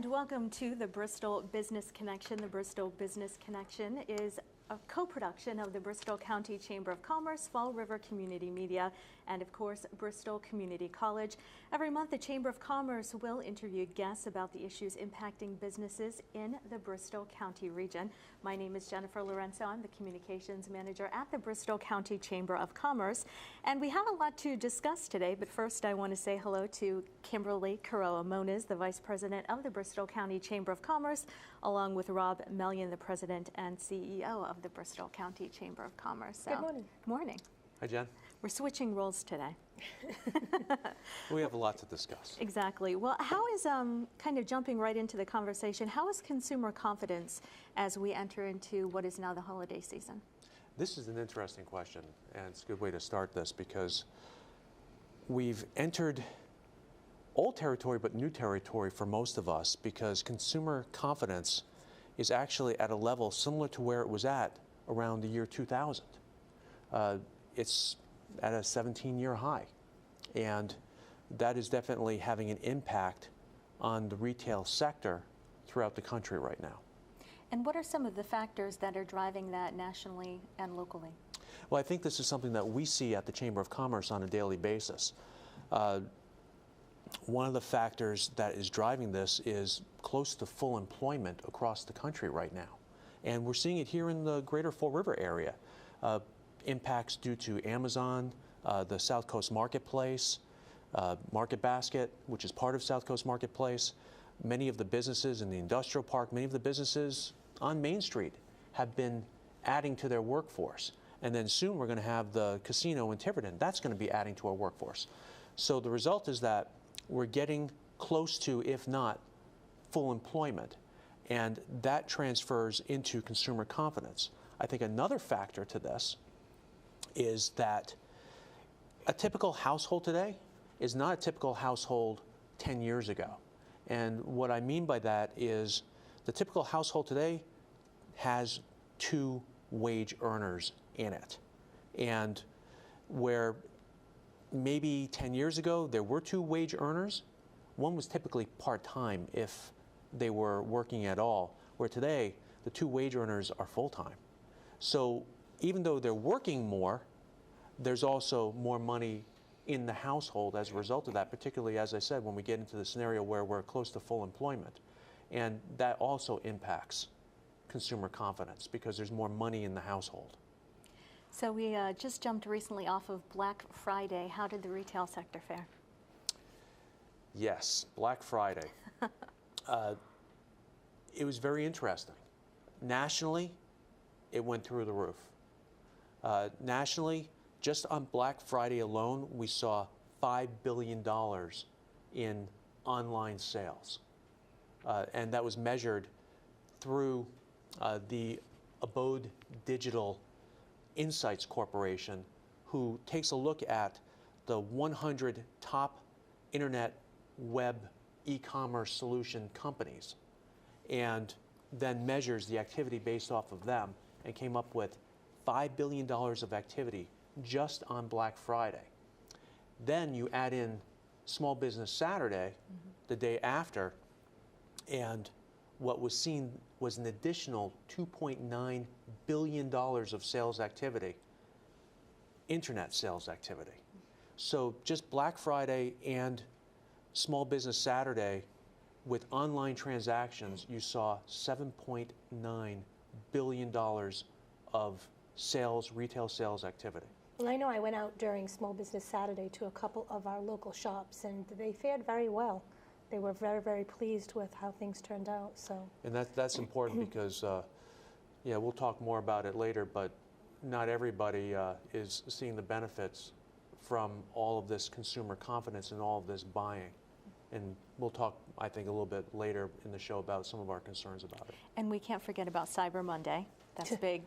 And welcome to the Bristol Business Connection. The Bristol Business Connection is a co-production of the Bristol County Chamber of Commerce, Fall River Community Media, and of course, Bristol Community College. Every month, the Chamber of Commerce will interview guests about the issues impacting businesses in the Bristol County region. My name is Jennifer Lorenzo. I'm the Communications Manager at the Bristol County Chamber of Commerce. And we have a lot to discuss today, but first I want to say hello to Kimberly Caroa-Moniz, the Vice President of the Bristol County Chamber of Commerce, along with Rob Mellion, the President and CEO of the Bristol County Chamber of Commerce. So, good morning. Good morning. Hi, Jen. We're switching roles today. We have a lot to discuss. Exactly. Well, how is, kind of jumping right into the conversation, how is consumer confidence as we enter into what is now the holiday season? This is an interesting question, and it's a good way to start this because we've entered old territory but new territory for most of us, because consumer confidence is actually at a level similar to where it was at around the year 2000. It's at a 17-year high, and that is definitely having an impact on the retail sector throughout the country right now. And what are some of the factors that are driving that nationally and locally? Well, I think this is something that we see at the Chamber of Commerce on a daily basis. One of the factors that is driving this is close to full employment across the country right now. And we're seeing it here in the greater Fall River area. Impacts due to Amazon, the South Coast Marketplace, Market Basket, which is part of South Coast Marketplace. Many of the businesses in the industrial park, many of the businesses on Main Street have been adding to their workforce. And then soon we're going to have the casino in Tiverton. That's going to be adding to our workforce. So the result is that we're getting close to, if not, full employment. And that transfers into consumer confidence. I think another factor to this is that a typical household today is not a typical household 10 years ago. And what I mean by that is the typical household today has 2 wage earners in it. And where maybe 10 years ago there were 2 wage earners, one was typically part-time if they were working at all, where today the 2 wage earners are full-time. So even though they're working more, there's also more money in the household as a result of that, particularly, as I said, when we get into the scenario where we're close to full employment. And that also impacts consumer confidence because there's more money in the household. So we just jumped recently off of Black Friday. How did the retail sector fare? Yes, Black Friday. It was very interesting. Nationally, it went through the roof. Nationally, just on Black Friday alone, we saw $5 billion in online sales. And that was measured through the Abode Digital Insights Corporation, who takes a look at the 100 top internet web e-commerce solution companies and then measures the activity based off of them, and came up with $5 billion of activity just on Black Friday. Then you add in Small Business Saturday, the day after, and what was seen was an additional $2.9 billion of sales activity, internet sales activity. So just Black Friday and Small Business Saturday, with online transactions, you saw $7.9 billion of sales, retail sales activity. Well, I know I went out during Small Business Saturday to a couple of our local shops, and they fared very well. They were very, very pleased with how things turned out. So. And that's important because, yeah, we'll talk more about it later, but not everybody is seeing the benefits from all of this consumer confidence and all of this buying. And we'll talk, I think, a little bit later in the show about some of our concerns about it. And we can't forget about Cyber Monday. That's big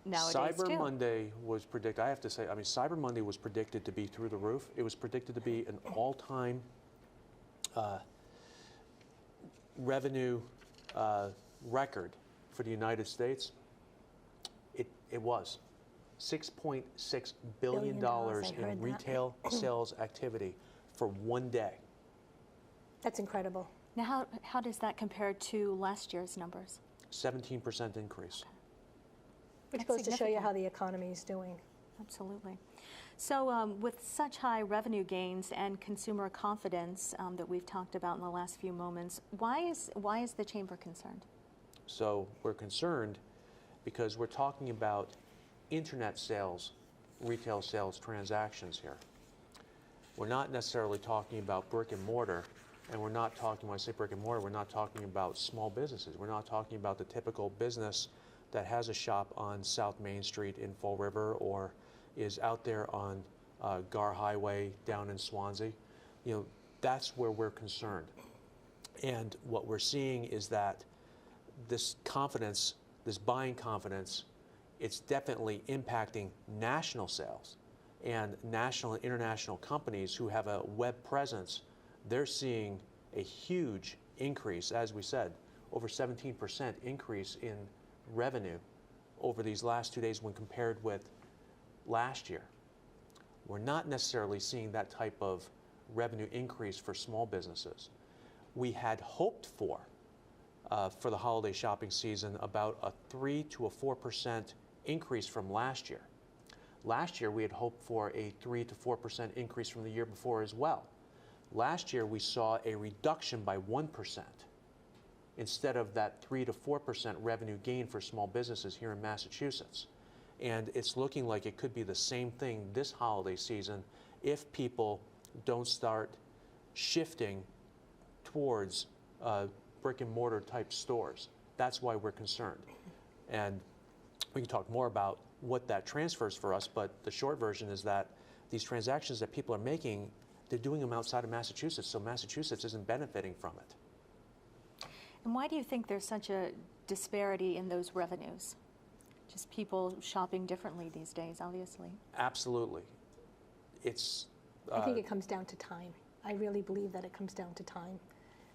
nowadays, Cyber Monday was predicted, I have to say, I mean, Cyber Monday was predicted to be through the roof. It was predicted to be an all-time revenue record for the United States. It was $6.6 billion in retail sales activity for one day. That's incredible. Now, how does that compare to last year's numbers? 17% increase. Which That's goes to show you significant. how the economy is doing. Absolutely. So with such high revenue gains and consumer confidence that we've talked about in the last few moments, why is the Chamber concerned? So we're concerned because we're talking about internet sales, retail sales transactions here. We're not necessarily talking about brick and mortar, and we're not talking, when I say brick and mortar, we're not talking about small businesses. We're not talking about the typical business that has a shop on South Main Street in Fall River or is out there on Gar Highway down in Swansea. You know, that's where we're concerned. And what we're seeing is that this confidence, this buying confidence, it's definitely impacting national sales. And national and international companies who have a web presence, they're seeing a huge increase, as we said, over 17% increase in revenue over these last 2 days when compared with last year. We're not necessarily seeing that type of revenue increase for small businesses. We had hoped for the holiday shopping season, about a 3 to a 4% increase from last year. Last year, we had hoped for a 3 to 4% increase from the year before as well. Last year, we saw a reduction by 1% instead of that 3 to 4% revenue gain for small businesses here in Massachusetts. And it's looking like it could be the same thing this holiday season if people don't start shifting towards brick and mortar type stores. That's why we're concerned. And we can talk more about what that transfers for us, but the short version is that these transactions that people are making, they're doing them outside of Massachusetts, so Massachusetts isn't benefiting from it. And why do you think there's such a disparity in those revenues? Just people shopping differently these days, obviously. Absolutely. It's. I think it comes down to time. I really believe that it comes down to time.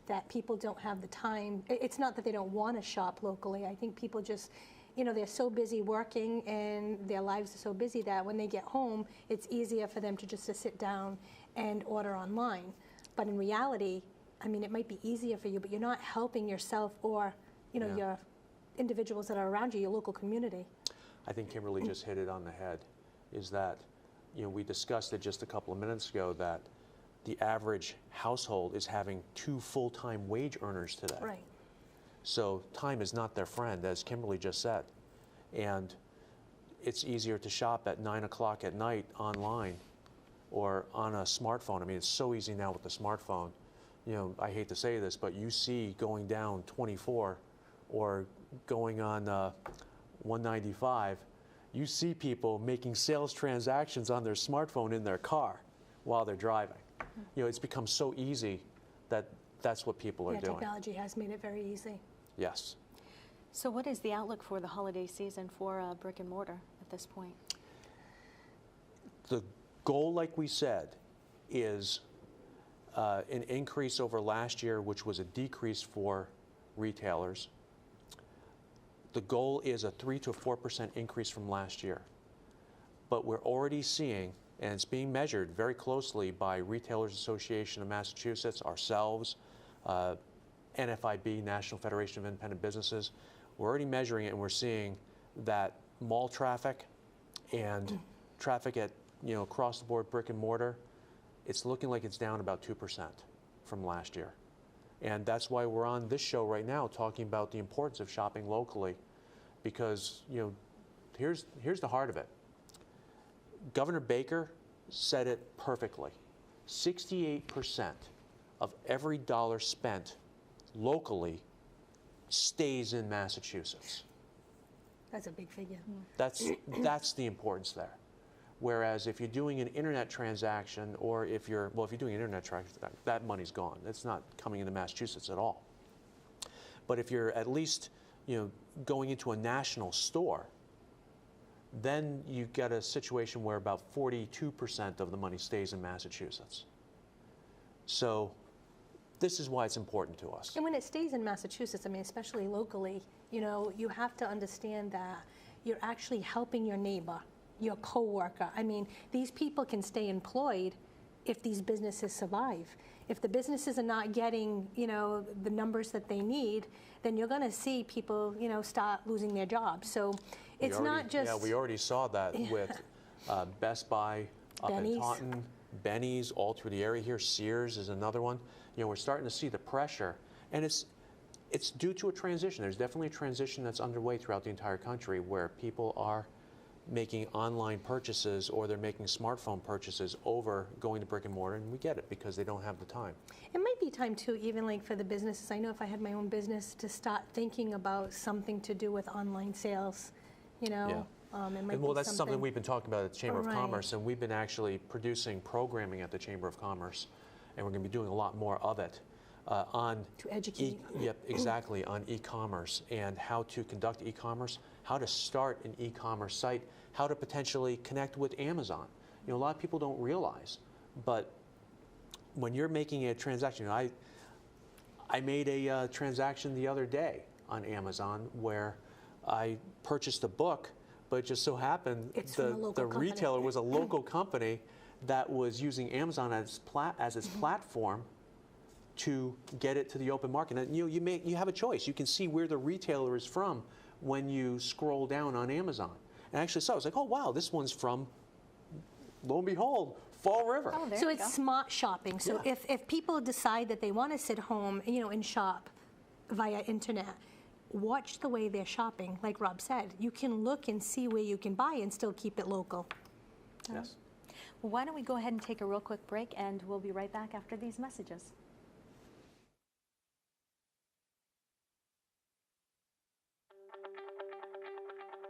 That people don't have the time. It's not that they don't want to shop locally. I think people just, you know, they're so busy working and their lives are so busy that when they get home, it's easier for them to just to sit down and order online. But in reality, I mean, it might be easier for you, but you're not helping yourself or, you know, your individuals that are around you, your local community. I think Kimberly just hit it on the head, is that, you know, we discussed it just a couple of minutes ago that the average household is having 2 full-time wage earners today. Right. So time is not their friend, as Kimberly just said. And it's easier to shop at 9 o'clock at night online or on a smartphone. I mean, it's so easy now with the smartphone. You know, I hate to say this, but you see going down 24 or going on 195, you see people making sales transactions on their smartphone in their car while they're driving. You know, it's become so easy that that's what people are doing. Technology has made it very easy. Yes. So what is the outlook for the holiday season for brick and mortar at this point? The goal, like we said, is an increase over last year, which was a decrease for retailers. The goal is a 3 to 4% increase from last year. But we're already seeing, and it's being measured very closely by Retailers Association of Massachusetts, ourselves, NFIB, National Federation of Independent Businesses. We're already measuring it, and we're seeing that mall traffic and traffic at, you know, across the board brick and mortar, it's looking like it's down about 2% from last year. And that's why we're on this show right now talking about the importance of shopping locally, because, you know, here's the heart of it. Governor Baker said it perfectly. 68% of every dollar spent locally stays in Massachusetts. That's a big figure. That's the importance there. Whereas if you're doing an internet transaction, or if you're doing an internet transaction, that money's gone. It's not coming into Massachusetts at all. But if you're at least, you know, going into a national store, then you get a situation where about 42% of the money stays in Massachusetts. So this is why it's important to us. And when it stays in Massachusetts, I mean, especially locally, you know, you have to understand that you're actually helping your neighbor, your coworker. I mean, these people can stay employed if these businesses survive. If the businesses are not getting, the numbers that they need, then you're going to see people, start losing their jobs. So it's not just... Yeah, we already saw that with Best Buy up in Benny's. Taunton, Benny's all through the area here. Sears is another one. We're starting to see the pressure, and it's due to a transition. There's definitely a transition that's underway throughout the entire country where people are making online purchases or they're making smartphone purchases over going to brick and mortar, and we get it because they don't have the time. It might be time too, even like for the businesses. I know if I had my own business, to start thinking about something to do with online sales, It might Well, be that's something we've been talking about at the Chamber of Commerce, and we've been actually producing programming at the Chamber of Commerce, and we're going to be doing a lot more of it on to educate. Yep, exactly, on e-commerce and how to conduct e-commerce, how to start an e-commerce site, how to potentially connect with Amazon. A lot of people don't realize, but when you're making a transaction, I made a transaction the other day on Amazon where I purchased a book, but it just so happened the retailer was a local company that was using Amazon as its platform to get it to the open market. And you have a choice. You can see where the retailer is from when you scroll down on Amazon. And I actually saw, I was like, oh wow, this one's from, lo and behold, Fall River. Oh, So it's smart shopping. So if people decide that they want to sit home, and shop via internet, watch the way they're shopping. Like Rob said, you can look and see where you can buy and still keep it local. Yes. Well, why don't we go ahead and take a real quick break, and we'll be right back after these messages.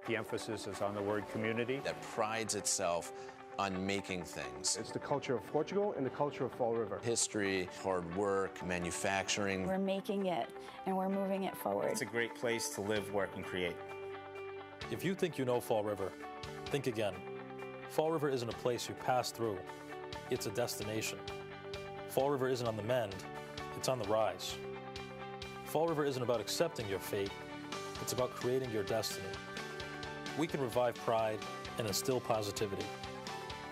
The emphasis is on the word community. That prides itself on making things. It's the culture of Portugal and the culture of Fall River. History, hard work, manufacturing. We're making it and we're moving it forward. It's a great place to live, work, and create. If you think you know Fall River, think again. Fall River isn't a place you pass through, it's a destination. Fall River isn't on the mend, it's on the rise. Fall River isn't about accepting your fate, it's about creating your destiny. We can revive pride and instill positivity.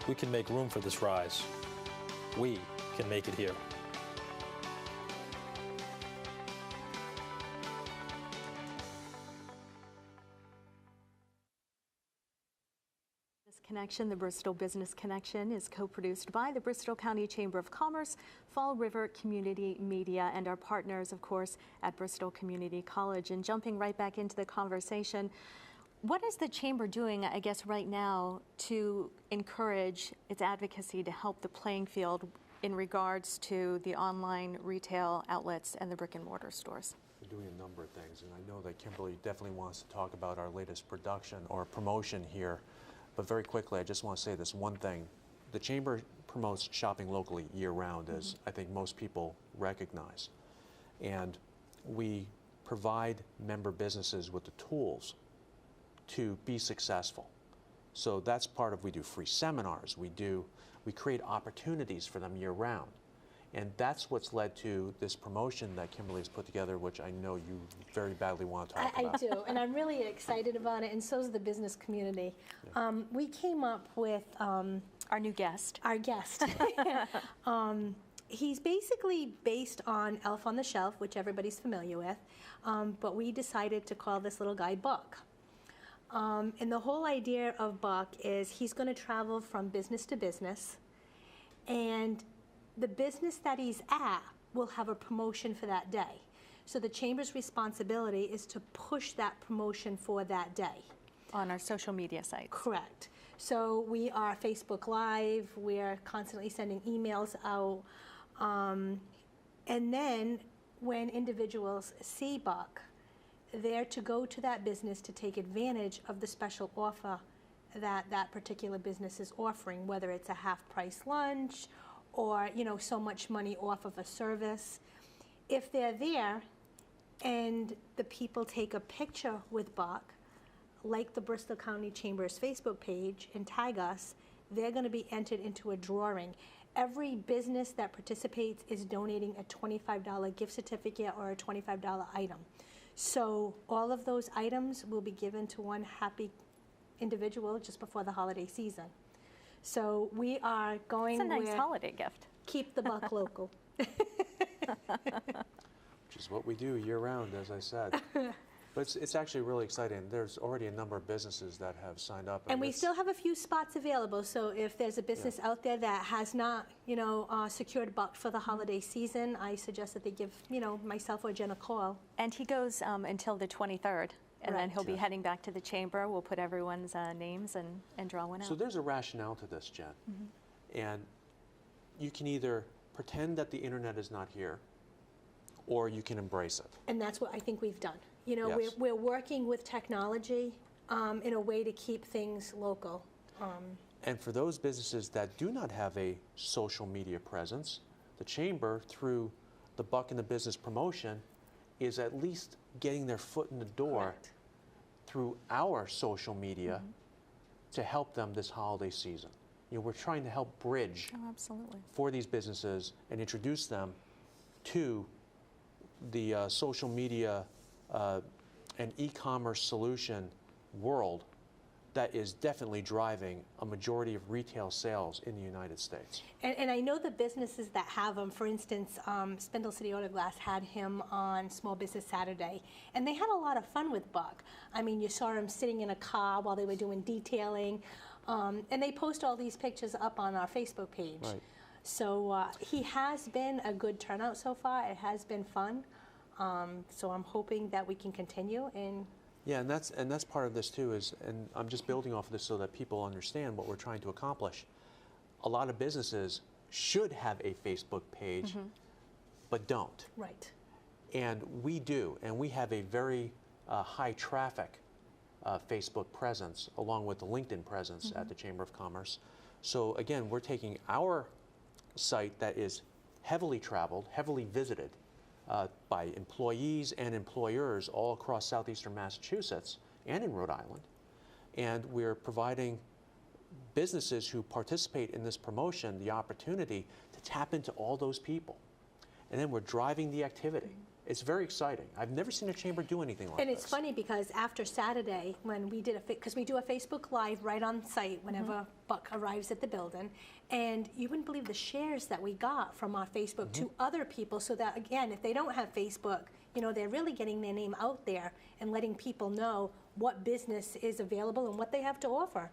We can make room for this rise. We can make it here. This connection, the Bristol Business Connection, is co-produced by the Bristol County Chamber of Commerce, Fall River Community Media, and our partners, of course, at Bristol Community College. And jumping right back into the conversation, what is the Chamber doing, I guess, right now to encourage its advocacy to help the playing field in regards to the online retail outlets and the brick and mortar stores? We're doing a number of things, and I know that Kimberly definitely wants to talk about our latest production or promotion here. But very quickly, I just want to say this one thing. The Chamber promotes shopping locally year-round, as I think most people recognize. And we provide member businesses with the tools to be successful. So that's part of, we do free seminars, we create opportunities for them year-round. And that's what's led to this promotion that Kimberly has put together, which I know you very badly want to talk about. I do, and I'm really excited about it, and so is the business community. Yeah. We came up with our new guest. Our guest. He's basically based on Elf on the Shelf, which everybody's familiar with, but we decided to call this little guy Buck. And the whole idea of Buck is he's going to travel from business to business, and the business that he's at will have a promotion for that day. So the Chamber's responsibility is to push that promotion for that day. On our social media sites. Correct. So we are Facebook Live, we're constantly sending emails out, and then when individuals see Buck, they're to go to that business to take advantage of the special offer that that particular business is offering, whether it's a half-price lunch or, so much money off of a service. If they're there and the people take a picture with Buck, like the Bristol County Chamber's Facebook page, and tag us, they're going to be entered into a drawing. Every business that participates is donating a $25 gift certificate or a $25 item. So all of those items will be given to one happy individual just before the holiday season. So we are going It's a nice with holiday gift. keep the buck local. Which is what we do year-round, as I said. But it's actually really exciting. There's already a number of businesses that have signed up. And we still have a few spots available, so if there's a business out there that has not, secured a buck for the holiday season, I suggest that they give, myself or Jen a call. And he goes until the 23rd, and then Right. he'll be heading back to the chamber. We'll put everyone's names and draw one out. So there's a rationale to this, Jen. And you can either pretend that the internet is not here, or you can embrace it. And that's what I think we've done. Yes. We're working with technology in a way to keep things local. And for those businesses that do not have a social media presence, the Chamber, through the Buck in the Business promotion, is at least getting their foot in the door Correct. through our social media to help them this holiday season. We're trying to help bridge Oh, absolutely. for these businesses and introduce them to the social media and e-commerce solution world that is definitely driving a majority of retail sales in the United States. And I know the businesses that have them, for instance, Spindle City Auto Glass had him on Small Business Saturday, and they had a lot of fun with Buck. I mean, you saw him sitting in a car while they were doing detailing, and they post all these pictures up on our Facebook page. Right. So he has been a good turnout so far. It has been fun. So I'm hoping that we can continue. Yeah, and that's part of this too, and I'm just building off of this so that people understand what we're trying to accomplish. A lot of businesses should have a Facebook page, but don't. Right. And we do, and we have a very high traffic Facebook presence, along with the LinkedIn presence at the Chamber of Commerce. So again, we're taking our site that is heavily traveled, heavily visited by employees and employers all across southeastern Massachusetts and in Rhode Island, and we're providing businesses who participate in this promotion the opportunity to tap into all those people. And then we're driving the activity. It's very exciting. I've never seen a chamber do anything like this. And it's funny because after Saturday, when we did because we do a Facebook Live right on site whenever Buck arrives at the building, and you wouldn't believe the shares that we got from our Facebook to other people, so that, again, if they don't have Facebook, they're really getting their name out there and letting people know what business is available and what they have to offer.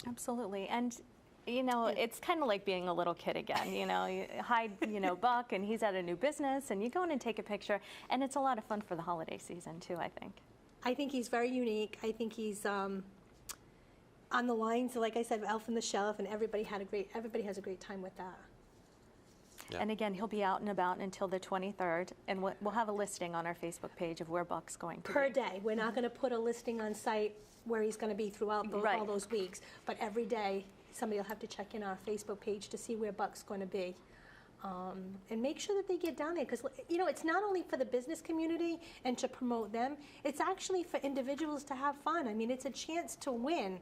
Absolutely. And it's kind of like being a little kid again. You hide, Buck, and he's at a new business, and you go in and take a picture, and it's a lot of fun for the holiday season too, I think. I think he's very unique. I think he's on the lines, like I said, Elf on the Shelf, and everybody has a great time with that. Yeah. And again, he'll be out and about until the 23rd, and we'll have a listing on our Facebook page of where Buck's going to Per be. day. We're not going to put a listing on site where he's going to be throughout all those weeks, but every day somebody will have to check in our Facebook page to see where Buck's going to be. And make sure that they get down there, because it's not only for the business community and to promote them, it's actually for individuals to have fun. I mean, it's a chance to win,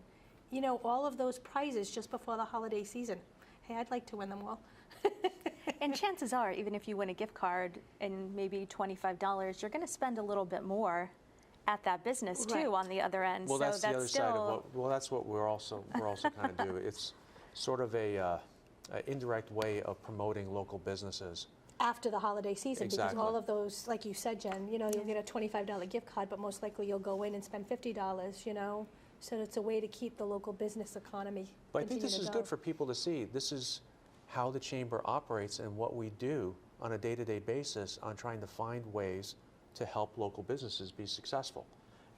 all of those prizes just before the holiday season. Hey, I'd like to win them all. And chances are, even if you win a gift card and maybe $25, you're going to spend a little bit more at that business too, Right. on the other end. Well, so that's the other still side of what. That's what we're also kind of do. It's sort of a indirect way of promoting local businesses. After the holiday season, Exactly. because all of those, like you said, Jen, you'll get a $25 gift card, but most likely you'll go in and spend $50, So it's a way to keep the local business economy. But I think this continue is to go. good for people to see. This is how the Chamber operates and what we do on a day-to-day basis on trying to find ways to help local businesses be successful.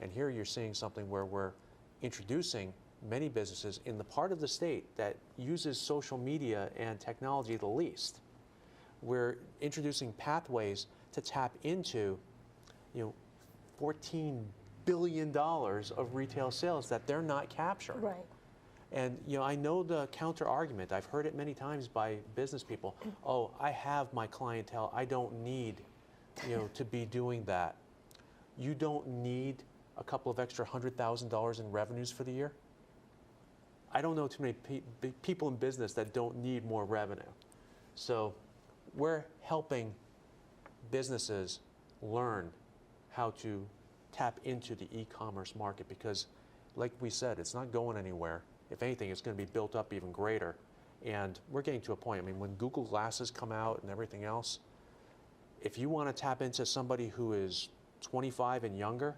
And here you're seeing something where we're introducing many businesses in the part of the state that uses social media and technology the least. We're introducing pathways to tap into, $14 billion of retail sales that they're not capturing. Right. And I know the counter argument. I've heard it many times by business people. Oh, I have my clientele. I don't need, to be doing that. You don't need a couple of extra $100,000 in revenues for the year. I don't know too many people in business that don't need more revenue. So we're helping businesses learn how to tap into the e-commerce market because, like we said, it's not going anywhere. If anything, it's going to be built up even greater. And we're getting to a point, I mean, when Google Glasses come out and everything else, if you want to tap into somebody who is 25 and younger,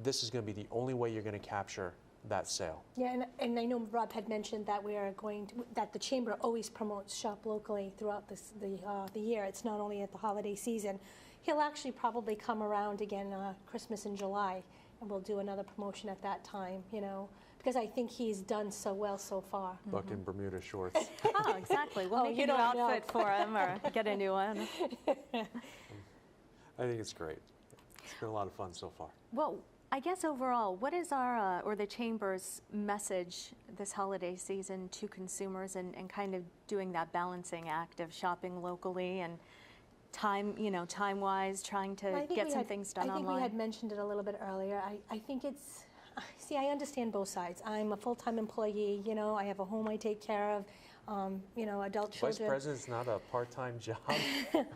this is going to be the only way you're going to capture that sale. Yeah, and I know Rob had mentioned that we are going to, that the Chamber always promotes shop locally throughout the year. It's not only at the holiday season. He'll actually probably come around again Christmas in July, and we'll do another promotion at that time, you know, because I think he's done so well so far. Buck in Bermuda shorts. Oh, exactly. We'll make a new outfit for him or get a new one. I think it's great. It's been a lot of fun so far. Well, I guess overall, what is our, or the Chamber's message this holiday season to consumers and kind of doing that balancing act of shopping locally and time, you know, time-wise, trying to get some things done online? I think we had mentioned it a little bit earlier. I think it's, see, I understand both sides. I'm a full-time employee, you know, I have a home I take care of, you know, adult children. Vice President's not a part-time job.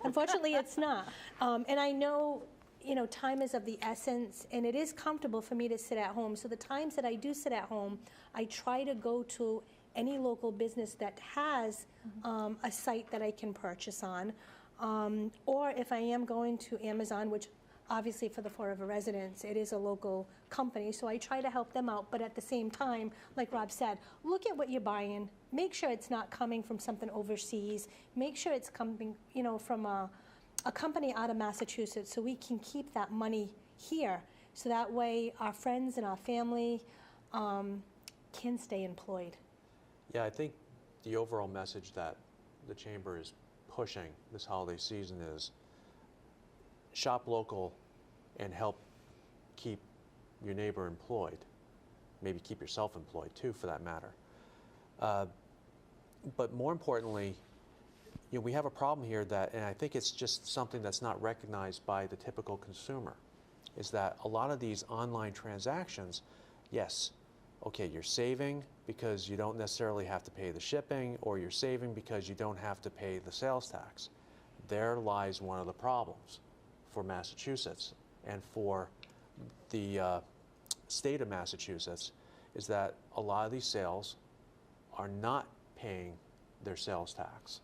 Unfortunately, it's not. And I know, you know, time is of the essence, and it is comfortable for me to sit at home. So the times that I do sit at home, I try to go to any local business that has a site that I can purchase on. Or if I am going to Amazon, which obviously for the Fall River residents, it is a local company, so I try to help them out. But at the same time, like Rob said, look at what you're buying. Make sure it's not coming from something overseas. Make sure it's coming, you know, from a company out of Massachusetts, so we can keep that money here. So that way our friends and our family can stay employed. Yeah, I think the overall message that the Chamber is pushing this holiday season is shop local and help keep your neighbor employed. Maybe keep yourself employed too, for that matter. But more importantly, you know, we have a problem here that, and I think it's just something that's not recognized by the typical consumer, is that a lot of these online transactions, yes, okay, you're saving because you don't necessarily have to pay the shipping, or you're saving because you don't have to pay the sales tax. There lies one of the problems for Massachusetts and for the state of Massachusetts, is that a lot of these sales are not paying their sales tax.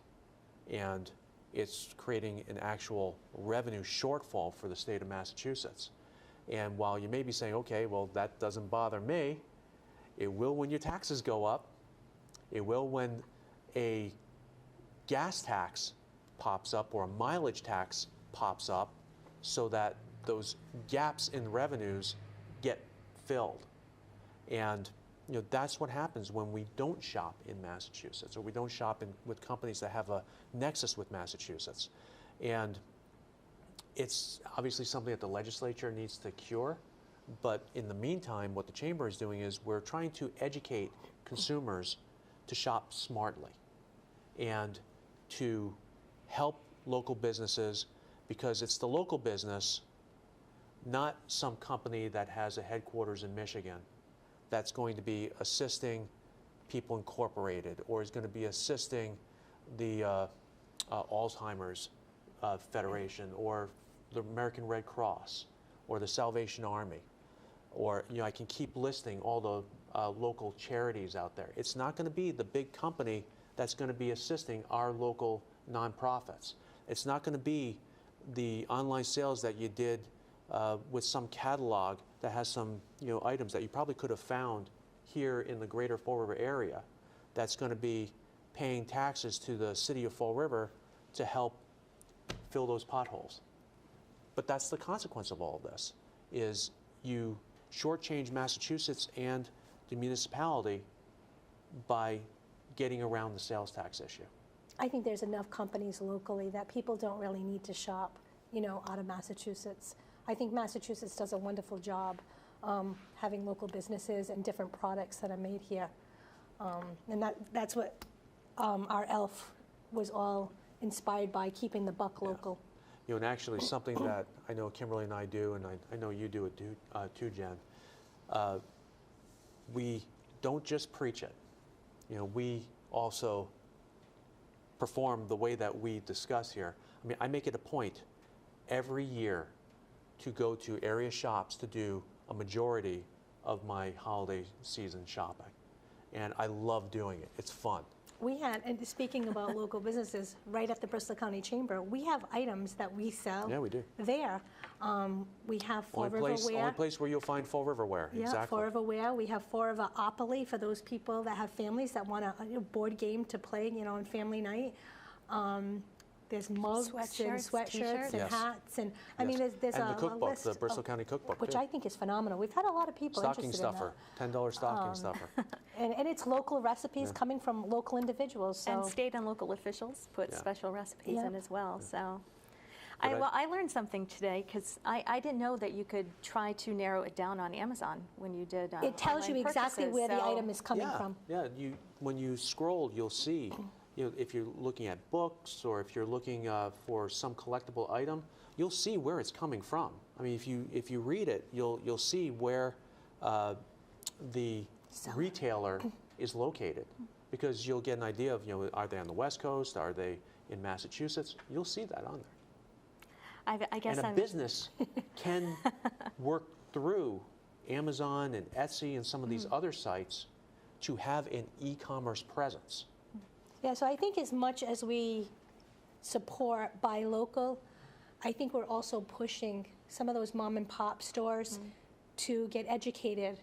And it's creating an actual revenue shortfall for the state of Massachusetts. And while you may be saying, okay, well, that doesn't bother me, it will when your taxes go up. It will when a gas tax pops up or a mileage tax pops up, so that those gaps in revenues get filled. And you know, that's what happens when we don't shop in Massachusetts, or we don't shop with companies that have a nexus with Massachusetts. And it's obviously something that the legislature needs to cure. But in the meantime, what the Chamber is doing is we're trying to educate consumers to shop smartly and to help local businesses, because it's the local business, not some company that has a headquarters in Michigan, that's going to be assisting People Incorporated, or is going to be assisting the Alzheimer's Federation, or the American Red Cross, or the Salvation Army, or, you know, I can keep listing all the local charities out there. It's not going to be the big company that's going to be assisting our local nonprofits. It's not going to be the online sales that you did with some catalog that has some, you know, items that you probably could have found here in the greater Fall River area, that's going to be paying taxes to the city of Fall River to help fill those potholes. But that's the consequence of all of this, is you shortchange Massachusetts and the municipality by getting around the sales tax issue. I think there's enough companies locally that people don't really need to shop, you know, out of Massachusetts. I think Massachusetts does a wonderful job having local businesses and different products that are made here. And that's what our ELF was all inspired by, keeping the buck local. You know, and actually something that I know Kimberly and I do, and I know you do it too, Jen, we don't just preach it. You know, we also perform the way that we discuss here. I mean, I make it a point every year to go to area shops to do a majority of my holiday season shopping. and I love doing it. It's fun. We had, and speaking about local businesses, right at the Bristol County Chamber, we have items that we sell. Yeah, we do. There. We have Fall River Only Wear. place where you'll find Fall River wear. Yeah, Exactly. Fall River Wear. We have Fall River Opoly for those people that have families that want a board game to play, on family night. There's mugs and sweatshirts t-shirts. and Yes. hats, and I mean, Yes. there's and a the cookbook, list the Bristol of, County cookbook, which too. I think is phenomenal. We've had a lot of people Stocking interested stuffer, $10 stocking stuffer. in that. And it's local recipes coming from local individuals. So And state and local officials put Yeah. special recipes Yeah. in as well. So, But I learned something today because I didn't know that you could try to narrow it down on Amazon when you did. it tells you online exactly purchases. where the So- item is coming Yeah, from. yeah. When you scroll, you'll see. If you're looking at books or if you're looking for some collectible item, you'll see where it's coming from. I mean, if you read it, you'll see where the retailer is located, because you'll get an idea of are they on the West Coast? Are they in Massachusetts? You'll see that on there. I guess And a I'm business can work through Amazon and Etsy and some of these other sites to have an e-commerce presence. Yeah, so I think as much as we support buy local, I think we're also pushing some of those mom and pop stores to get educated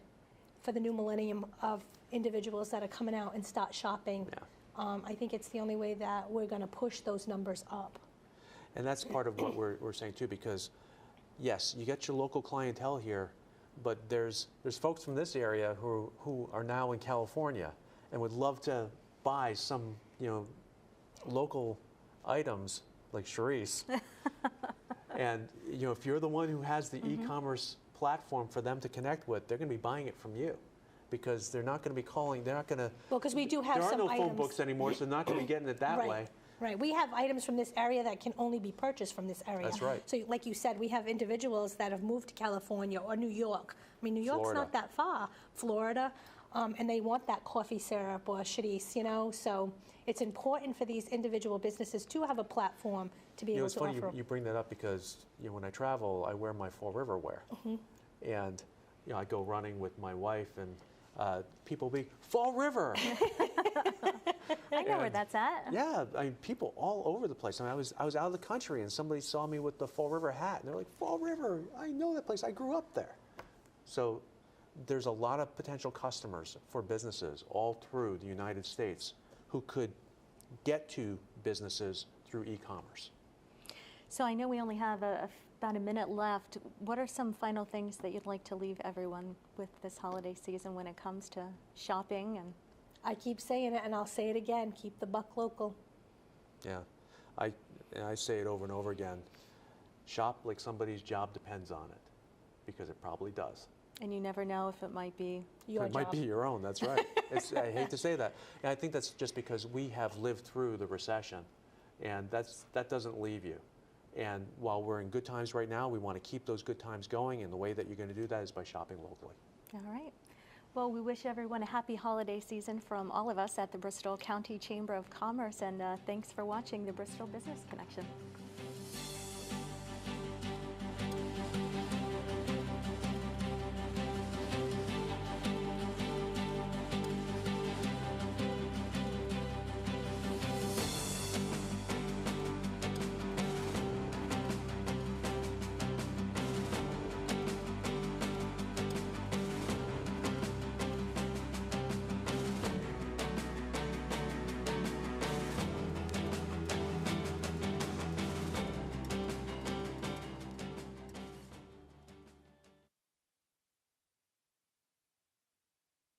for the new millennium of individuals that are coming out and start shopping. Yeah. I think it's the only way that we're going to push those numbers up. And that's part of what we're saying too, because yes, you get your local clientele here, but there's folks from this area who are now in California and would love to buy some local items like Charisse. And if you're the one who has the e-commerce platform for them to connect with, they're going to be buying it from you, because they're not going to be calling. They're not going to. Well, because we do have there are some no items. phone books anymore, so they're not going to be getting it that Right. way. Right. We have items from this area that can only be purchased from this area. That's right. So like you said, we have individuals that have moved to California or New York. I mean, New York's Florida. not that far. Florida. And they want that coffee syrup or Charisse, so it's important for these individual businesses to have a platform to be able It's to funny offer. you bring that up, because when I travel, I wear my Fall River wear, and I go running with my wife, and people be Fall River. I know where that's at. Yeah, I mean, people all over the place. I mean, I was out of the country, and somebody saw me with the Fall River hat, and they're like, Fall River, I know that place. I grew up there. So there's a lot of potential customers for businesses all through the United States who could get to businesses through e-commerce. So I know we only have about a minute left. What are some final things that you'd like to leave everyone with this holiday season when it comes to shopping? And I keep saying it, and I'll say it again, keep the buck local. Yeah, I say it over and over again. Shop like somebody's job depends on it, because it probably does. And you never know if it might be Your It job. might be your own, that's right. I hate to say that. And I think that's just because we have lived through the recession, and that doesn't leave you. And while we're in good times right now, we want to keep those good times going, and the way that you're going to do that is by shopping locally. all right. Well, we wish everyone a happy holiday season from all of us at the Bristol County Chamber of Commerce, and thanks for watching the Bristol Business Connection.